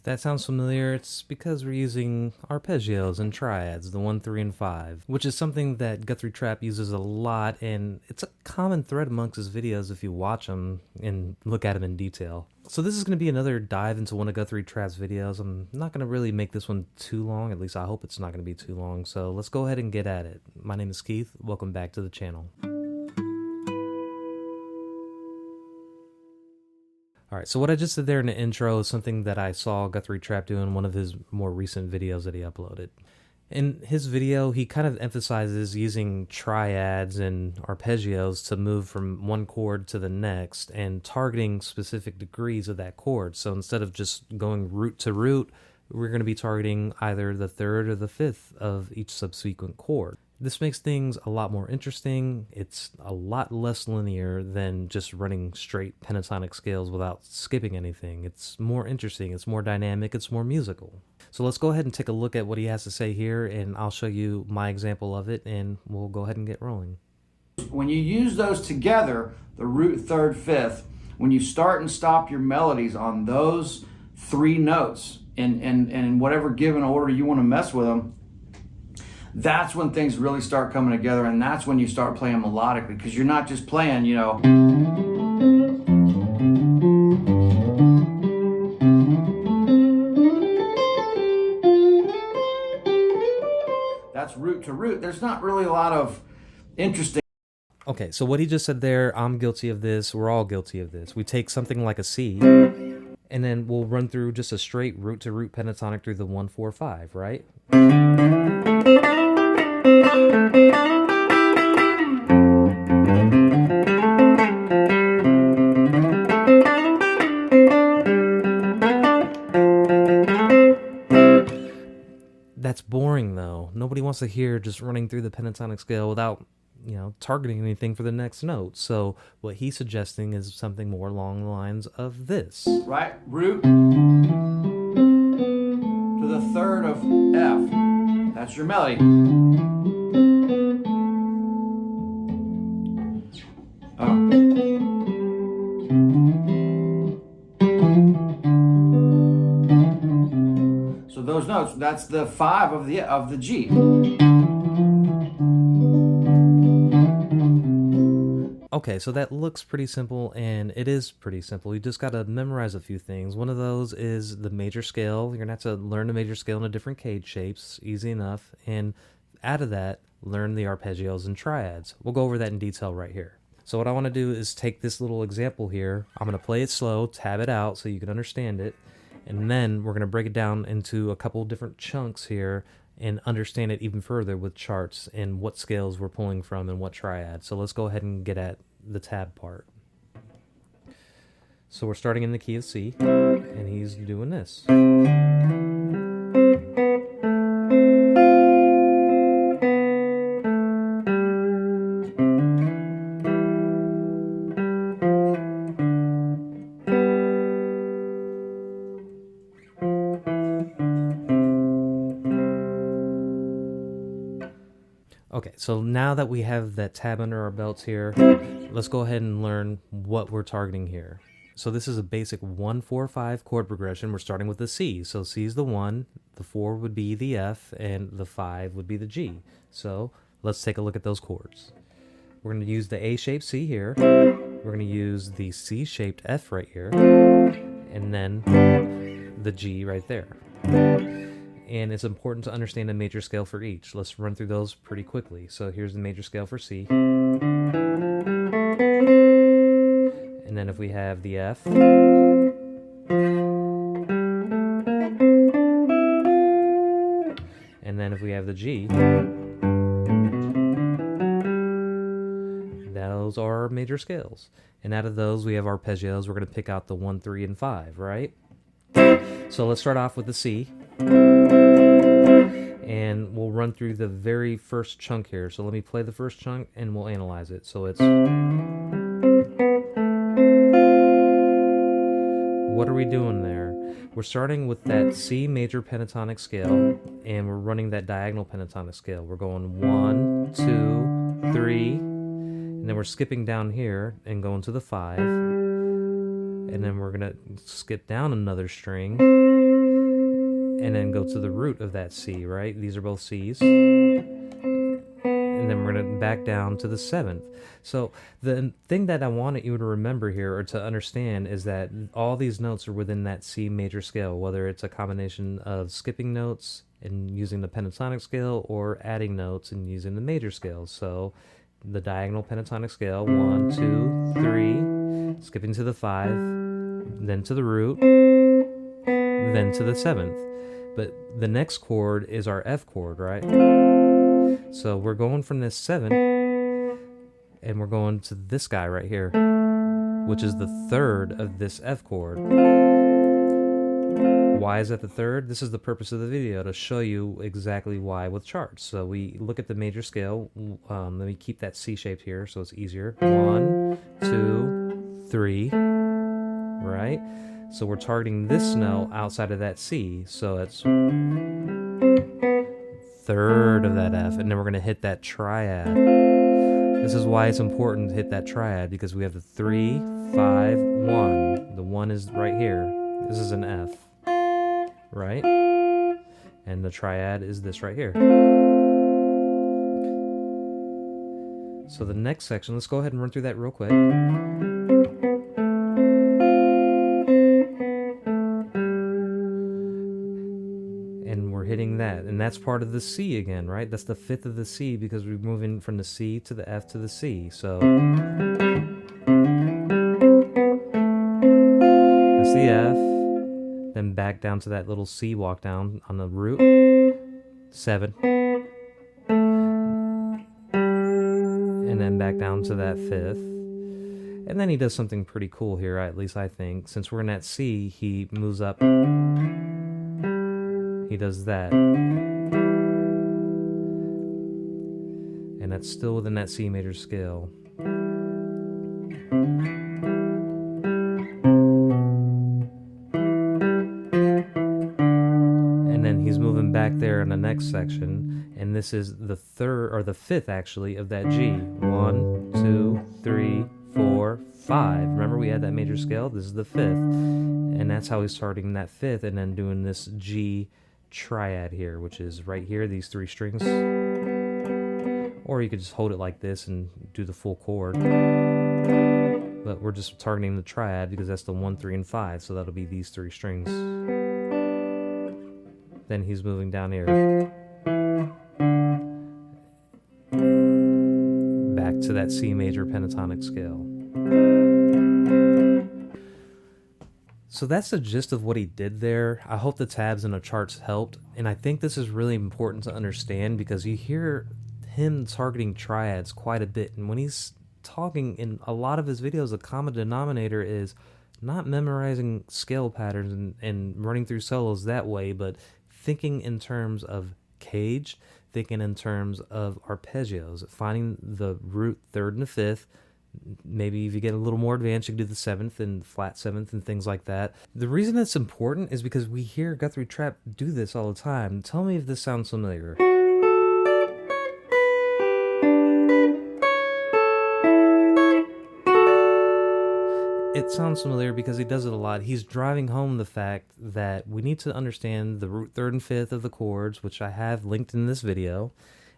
If that sounds familiar, it's because we're using arpeggios and triads, the 1, 3, and 5, which is something that Guthrie Trapp uses a lot, and it's a common thread amongst his videos if you watch them and look at them in detail. So this is going to be another dive into one of Guthrie Trapp's videos. I'm not going to really make this one too long, at least I hope it's not going to be too long, so let's go ahead and get at it. My name is Keith, welcome back to the channel. Alright, so what I just did there in the intro is something that I saw Guthrie Trapp do in one of his more recent videos that he uploaded. In his video, he kind of emphasizes using triads and arpeggios to move from one chord to the next and targeting specific degrees of that chord. So instead of just going root to root, we're going to be targeting either the third or the fifth of each subsequent chord. This makes things a lot more interesting. It's a lot less linear than just running straight pentatonic scales without skipping anything. It's more interesting, it's more dynamic, it's more musical. So let's go ahead and take a look at what he has to say here, and I'll show you my example of it, and we'll go ahead and get rolling. When you use those together, the root, third, fifth, when you start and stop your melodies on those three notes, and in whatever given order you want to mess with them, that's when things really start coming together, and that's when you start playing melodically, because you're not just playing, you know, that's root to root. There's not really a lot of interesting. Okay, so what he just said there, I'm guilty of this, we're all guilty of this. We take something like a C, and then we'll run through just a straight root to root pentatonic through the 1, 4, 5, right? That's boring though. Nobody wants to hear just running through the pentatonic scale without, you know, targeting anything for the next note. So what he's suggesting is something more along the lines of this. Right? Root to the third of F. That's your melody. So those notes, that's the 5 of the G. Okay, so that looks pretty simple, and it is pretty simple. You just got to memorize a few things. One of those is the major scale. You're going to have to learn the major scale in the different cage shapes, easy enough. And out of that, learn the arpeggios and triads. We'll go over that in detail right here. So what I want to do is take this little example here. I'm going to play it slow, tab it out so you can understand it. And then we're going to break it down into a couple different chunks here and understand it even further with charts and what scales we're pulling from and what triad. So let's go ahead and get at the tab part. So we're starting in the key of C, and he's doing this. Okay, so now that we have that tab under our belts here, let's go ahead and learn what we're targeting here. So this is a basic 1, 4, 5 chord progression. We're starting with the C. So C is the 1, the 4 would be the F, and the 5 would be the G. So let's take a look at those chords. We're going to use the A-shaped C here. We're going to use the C-shaped F right here, and then the G right there. And it's important to understand the major scale for each. Let's run through those pretty quickly. So here's the major scale for C. And then if we have the F, and then if we have the G, those are our major scales. And out of those we have arpeggios. We're going to pick out the 1, 3, and 5, right? So let's start off with the C. And we'll run through the very first chunk here. So let me play the first chunk and we'll analyze it. So it's... What are we doing there? We're starting with that C major pentatonic scale, and we're running that diagonal pentatonic scale. We're going 1, 2, 3, and then we're skipping down here and going to the 5. And then we're going to skip down another string. and then go to the root of that C, right? These are both C's. And then we're going to back down to the 7th. So the thing that I wanted you to remember here, or to understand, is that all these notes are within that C major scale, whether it's a combination of skipping notes and using the pentatonic scale, or adding notes and using the major scale. So the diagonal pentatonic scale, 1, 2, 3, skipping to the 5, then to the root, then to the 7th. But the next chord is our F chord, right? So we're going from this 7, and we're going to this guy right here, which is the 3rd of this F chord. Why is that the 3rd? This is the purpose of the video, to show you exactly why with charts. So we look at the major scale. Let me keep that C shaped here so it's easier. 1, 2, 3, right? So we're targeting this note outside of that C, so it's 3rd of that F, and then we're going to hit that triad. This is why it's important to hit that triad, because we have the 3, 5, 1. The 1 is right here. This is an F, right? And the triad is this right here. So the next section, let's go ahead and run through that real quick. And we're hitting that, and that's part of the C again, right? That's the 5th of the C, because we're moving from the C to the F to the C. So that's the F, then back down to that little C walk down on the root, 7, and then back down to that 5th. And then he does something pretty cool here, at least I think. Since we're in that C, he moves up. He does that. And that's still within that C major scale. And then he's moving back there in the next section. And this is the 3rd, or the 5th actually, of that G. 1, 2, 3, 4, 5. Remember we had that major scale? This is the 5th. And that's how he's starting that 5th, and then doing this G triad here, which is right here, these 3 strings. Or you could just hold it like this and do the full chord. But we're just targeting the triad because that's the 1, 3, and 5, so that'll be these 3 strings. Then he's moving down here. Back to that C major pentatonic scale. So that's the gist of what he did there. I hope the tabs and the charts helped, and I think this is really important to understand, because you hear him targeting triads quite a bit, and when he's talking in a lot of his videos, the common denominator is not memorizing scale patterns and running through solos that way, but thinking in terms of cage, thinking in terms of arpeggios, finding the root 3rd and the 5th. Maybe if you get a little more advanced, you can do the 7th and flat 7th and things like that. The reason it's important is because we hear Guthrie Trapp do this all the time. Tell me if this sounds familiar. It sounds familiar because he does it a lot. He's driving home the fact that we need to understand the root 3rd and 5th of the chords, which I have linked in this video.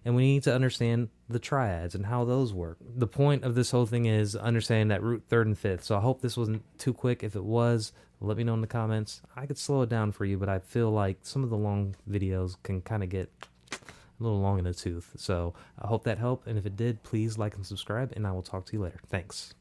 And we need to understand the triads and how those work. The point of this whole thing is understanding that root 3rd and 5th. So I hope this wasn't too quick. If it was, let me know in the comments. I could slow it down for you, but I feel like some of the long videos can kind of get a little long in the tooth. So I hope that helped. And if it did, please like and subscribe, and I will talk to you later. Thanks.